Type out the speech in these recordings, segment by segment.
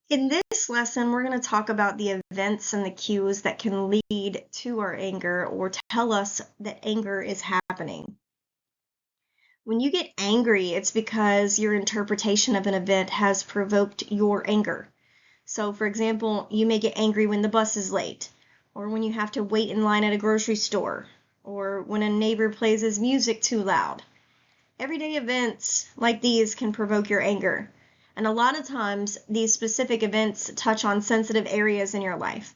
In this lesson, we're going to talk about the events and the cues that can lead to our anger or tell us that anger is happening. When you get angry, it's because your interpretation of an event has provoked your anger. So, for example, you may get angry when the bus is late, or when you have to wait in line at a grocery store, or when a neighbor plays his music too loud. Everyday events like these can provoke your anger. And a lot of times, these specific events touch on sensitive areas in your life.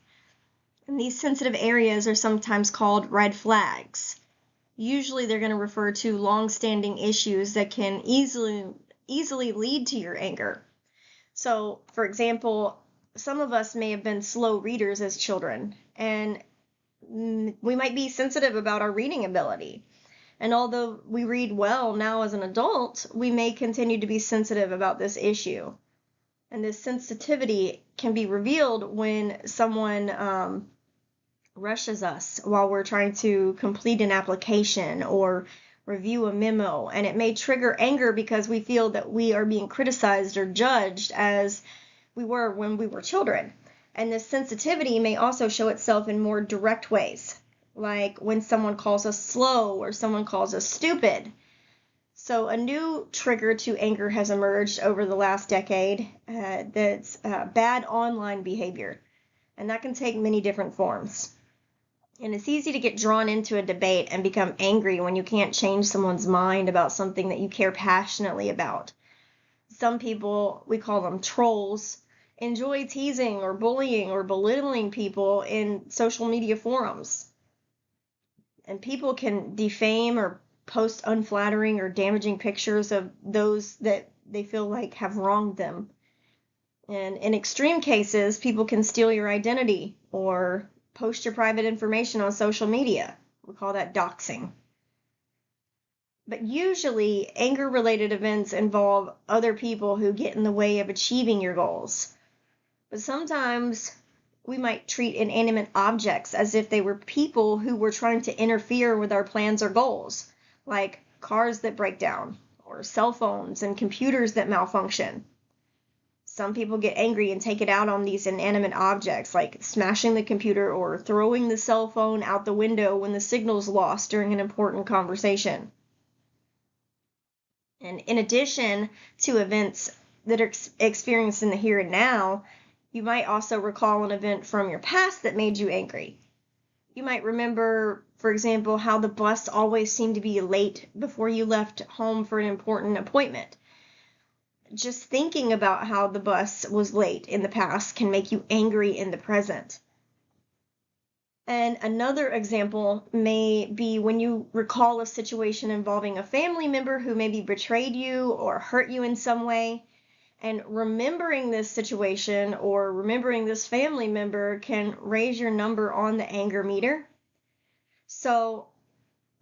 And these sensitive areas are sometimes called red flags. Usually, they're going to refer to long-standing issues that can easily lead to your anger. So, for example, some of us may have been slow readers as children, and we might be sensitive about our reading ability. And although we read well now as an adult, we may continue to be sensitive about this issue. And this sensitivity can be revealed when someone rushes us while we're trying to complete an application or review a memo. And it may trigger anger because we feel that we are being criticized or judged as we were when we were children. And this sensitivity may also show itself in more direct ways, like when someone calls us slow or someone calls us stupid. So a new trigger to anger has emerged over the last decade that's bad online behavior. And that can take many different forms. And it's easy to get drawn into a debate and become angry when you can't change someone's mind about something that you care passionately about. Some people, we call them trolls, enjoy teasing or bullying or belittling people in social media forums. And people can defame or post unflattering or damaging pictures of those that they feel like have wronged them. And in extreme cases, people can steal your identity or post your private information on social media. We call that doxing. But usually, anger-related events involve other people who get in the way of achieving your goals. But sometimes we might treat inanimate objects as if they were people who were trying to interfere with our plans or goals, like cars that break down, or cell phones and computers that malfunction. Some people get angry and take it out on these inanimate objects, like smashing the computer or throwing the cell phone out the window when the signal's lost during an important conversation. And in addition to events that are experienced in the here and now, you might also recall an event from your past that made you angry. You might remember, for example, how the bus always seemed to be late before you left home for an important appointment. Just thinking about how the bus was late in the past can make you angry in the present. And another example may be when you recall a situation involving a family member who maybe betrayed you or hurt you in some way. And remembering this situation or remembering this family member can raise your number on the anger meter. So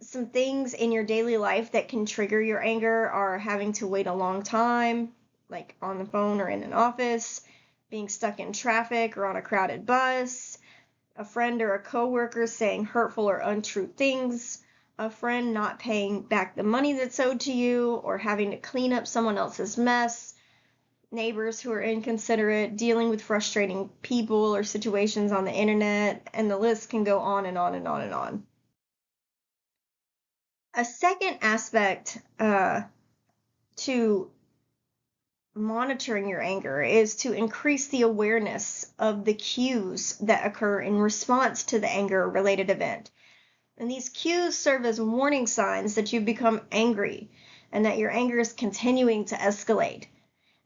some things in your daily life that can trigger your anger are having to wait a long time, like on the phone or in an office, being stuck in traffic or on a crowded bus, a friend or a coworker saying hurtful or untrue things, a friend not paying back the money that's owed to you, or having to clean up someone else's mess, neighbors who are inconsiderate, dealing with frustrating people or situations on the internet, and the list can go on and on and on and on. A second aspect to monitoring your anger is to increase the awareness of the cues that occur in response to the anger-related event. And these cues serve as warning signs that you've become angry and that your anger is continuing to escalate.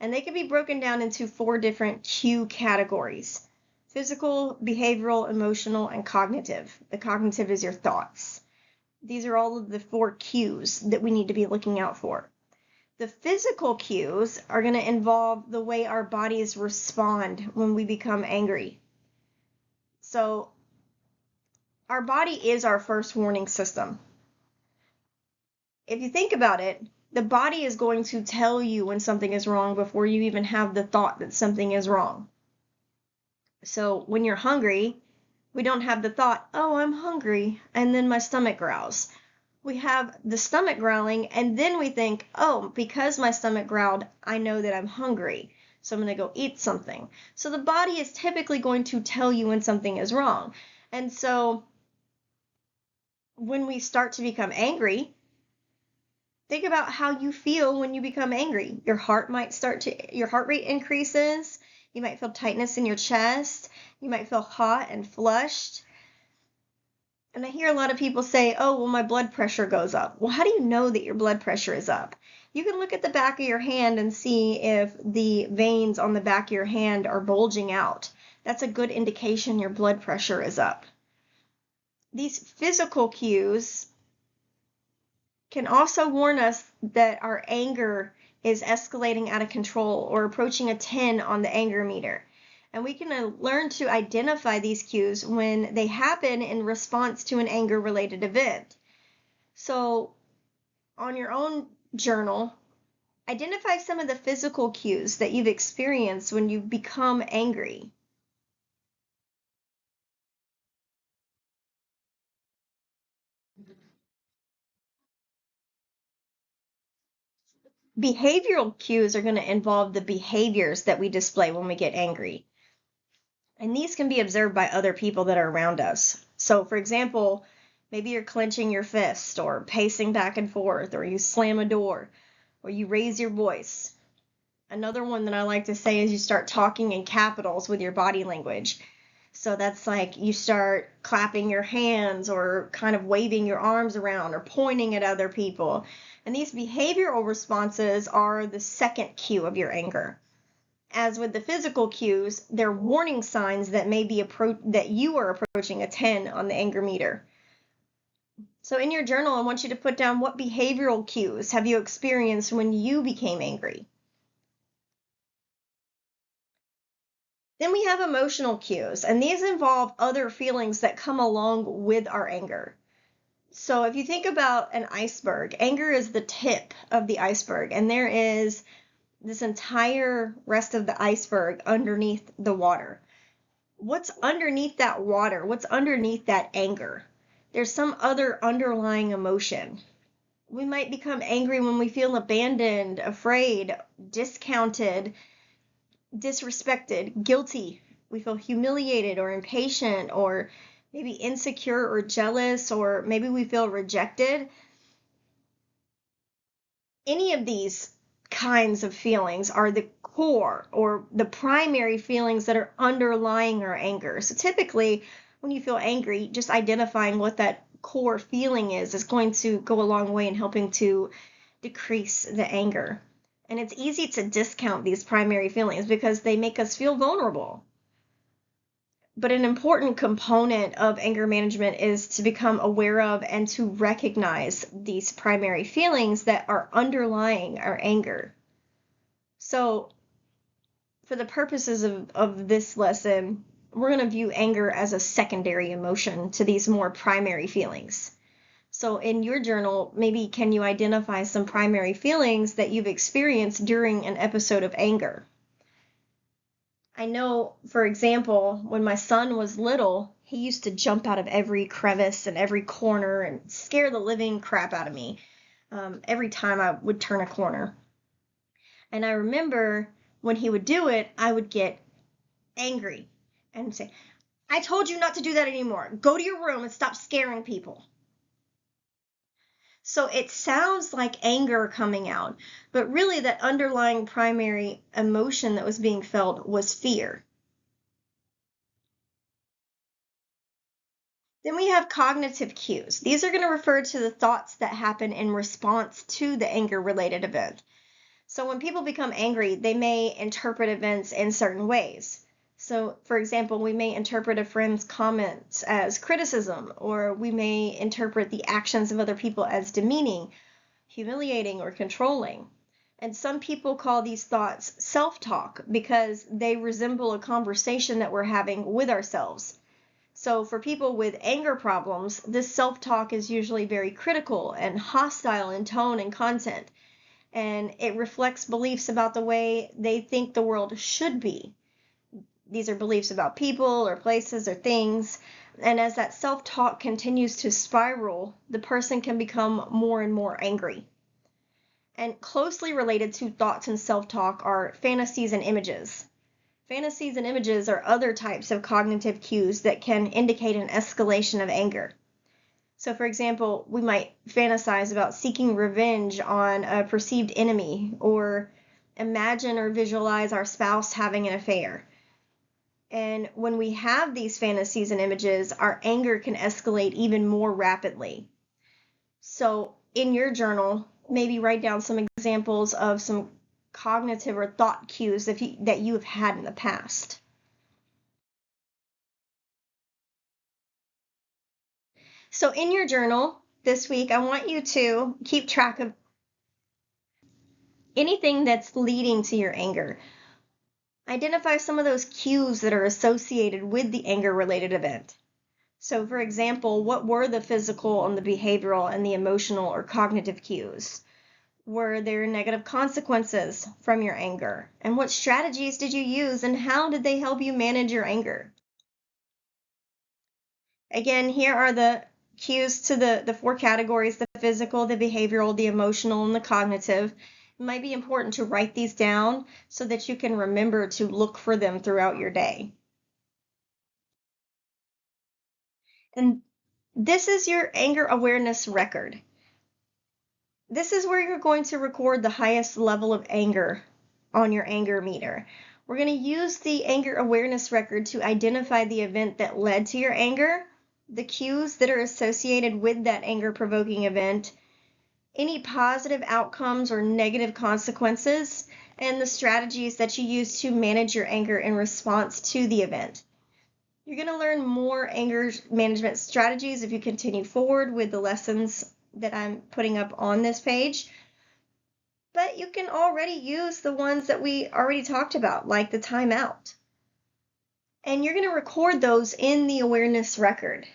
And they can be broken down into 4 different cue categories: physical, behavioral, emotional, and cognitive. The cognitive is your thoughts. These are all of the 4 cues that we need to be looking out for. The physical cues are going to involve the way our bodies respond when we become angry. So our body is our first warning system. If you think about it, the body is going to tell you when something is wrong before you even have the thought that something is wrong. So when you're hungry, we don't have the thought, oh, I'm hungry, and then my stomach growls. We have the stomach growling, and then we think, oh, because my stomach growled, I know that I'm hungry. So I'm going to go eat something. So the body is typically going to tell you when something is wrong. And so when we start to become angry, think about how you feel when you become angry. Your heart rate increases. You might feel tightness in your chest. You might feel hot and flushed. And I hear a lot of people say, oh, well, my blood pressure goes up. Well, how do you know that your blood pressure is up? You can look at the back of your hand and see if the veins on the back of your hand are bulging out. That's a good indication your blood pressure is up. These physical cues can also warn us that our anger is escalating out of control or approaching a 10 on the anger meter. And we can learn to identify these cues when they happen in response to an anger-related event. So on your own journal, identify some of the physical cues that you've experienced when you become angry. Behavioral cues are going to involve the behaviors that we display when we get angry. And these can be observed by other people that are around us. So, for example, maybe you're clenching your fist or pacing back and forth, or you slam a door, or you raise your voice. Another one that I like to say is you start talking in capitals with your body language. So that's like you start clapping your hands or kind of waving your arms around or pointing at other people. And these behavioral responses are the second cue of your anger. As with the physical cues, they're warning signs that that you are approaching a 10 on the anger meter. So in your journal, I want you to put down what behavioral cues have you experienced when you became angry. Then we have emotional cues, and these involve other feelings that come along with our anger. So if you think about an iceberg, anger is the tip of the iceberg, and there is this entire rest of the iceberg underneath the water. What's underneath that water? What's underneath that anger? There's some other underlying emotion. We might become angry when we feel abandoned, afraid, discounted, disrespected, guilty. We feel humiliated or impatient or maybe insecure or jealous, or maybe we feel rejected. Any of these kinds of feelings are the core or the primary feelings that are underlying our anger. So typically, when you feel angry, just identifying what that core feeling is going to go a long way in helping to decrease the anger. And it's easy to discount these primary feelings because they make us feel vulnerable. But an important component of anger management is to become aware of and to recognize these primary feelings that are underlying our anger. So, for the purposes of this lesson, we're going to view anger as a secondary emotion to these more primary feelings. So in your journal, maybe can you identify some primary feelings that you've experienced during an episode of anger? I know, for example, when my son was little, he used to jump out of every crevice and every corner and scare the living crap out of me every time I would turn a corner. And I remember when he would do it, I would get angry and say, I told you not to do that anymore. Go to your room and stop scaring people. So it sounds like anger coming out, but really that underlying primary emotion that was being felt was fear. Then we have cognitive cues. These are going to refer to the thoughts that happen in response to the anger-related event. So when people become angry, they may interpret events in certain ways. So, for example, we may interpret a friend's comments as criticism, or we may interpret the actions of other people as demeaning, humiliating, or controlling. And some people call these thoughts self-talk because they resemble a conversation that we're having with ourselves. So for people with anger problems, this self-talk is usually very critical and hostile in tone and content, and it reflects beliefs about the way they think the world should be. These are beliefs about people or places or things, and as that self-talk continues to spiral, the person can become more and more angry. And closely related to thoughts and self-talk are fantasies and images. Fantasies and images are other types of cognitive cues that can indicate an escalation of anger. So, for example, we might fantasize about seeking revenge on a perceived enemy, or imagine or visualize our spouse having an affair. And when we have these fantasies and images, our anger can escalate even more rapidly. So, in your journal, maybe write down some examples of some cognitive or thought cues that you have had in the past. So in your journal this week, I want you to keep track of anything that's leading to your anger. Identify some of those cues that are associated with the anger-related event. So for example, what were the physical and the behavioral and the emotional or cognitive cues? Were there negative consequences from your anger? And what strategies did you use, and how did they help you manage your anger? Again, here are the cues to the four categories: the physical, the behavioral, the emotional, and the cognitive. It might be important to write these down so that you can remember to look for them throughout your day. And this is your anger awareness record. This is where you're going to record the highest level of anger on your anger meter. We're going to use the anger awareness record to identify the event that led to your anger, the cues that are associated with that anger-provoking event, any positive outcomes or negative consequences, and the strategies that you use to manage your anger in response to the event. You're going to learn more anger management strategies if you continue forward with the lessons that I'm putting up on this page. But you can already use the ones that we already talked about, like the timeout. And you're going to record those in the awareness record.